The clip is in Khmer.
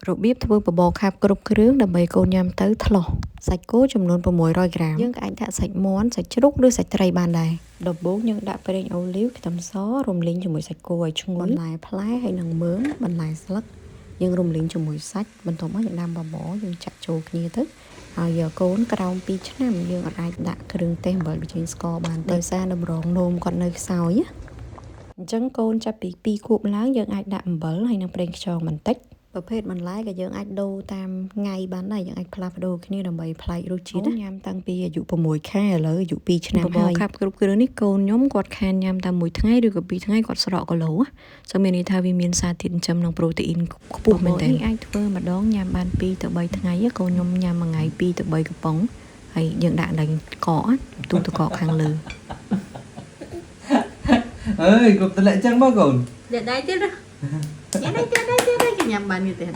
របៀបធ្វើបបរខាប់គ្រប់គ្រឿងដើម្បីកូនញ៉ាំទៅថ្លោះសាច់គោចំនួន600ក្រាមយើងក៏អាចដាក់សាច់មាន់សាច់ជ្រូកឬសាច់ត្រីបានដែរដំបូងយើងដាក់ប្រេងអូលីវខ្ទឹមសរំលីងជាមួយសាច់គោឲ្យឈ្ងុយបន្លែផ្លែហើយនឹងមើមបន្លែស្លឹកយើងរំលីងជាមួយសាច់បន្ទាប់មកយើងដាំបបរយើងចាក់ចូលគ្នាទៅហើយយកកូនក្រោម2ឆ្នាំយើងអាចដាក់គ្រឿងទេសអំបិលប៊ីចេងស្ករបានដោយសារតម្រងនោមគាត់នៅខ្សោយអញ្ចឹងកូនចាប់ពី2ខួបឡើងយើងអាចដាក់អំបិលហើយនឹងប្រេងខ្យងបន្តិចប្រភេទបន្លែក៏យើងអាចដូរតាមថ្ងៃបានដែរយើងអាចផ្លាស់ប្ដូរគ្នាដើម្បីប្លែករសជាតិញ៉ាំតាំងពីអាយុ6ខែឥឡូវអាយុ2ឆ្នាំហើយខាប់គ្រប់គ្រឿងនេះកូនខ្ញុំគាត់ខានញ៉ាំតែ1ថ្ងៃឬក៏2ថ្ងៃគាត់ស្រកគីឡូសូមមានន័យថាវាមានសារធាតុចិញ្ចឹមនិងប្រូតេអ៊ីនខ្ពស់មែនទែនអាចធ្វើម្ដងញ៉ាំបាន2ទៅ3ថ្ងៃកូនខ្ញុំញ៉ាំមួយថ្ងៃ2ទៅ3កំប៉ុងហើយយើងដាក់នៅកកទូទឹកកកខាងលើអើយគ្រប់តម្លាក់ចឹងមកកូនដាក់ដៃទៀតណាញ៉ាំបានទៀតទេ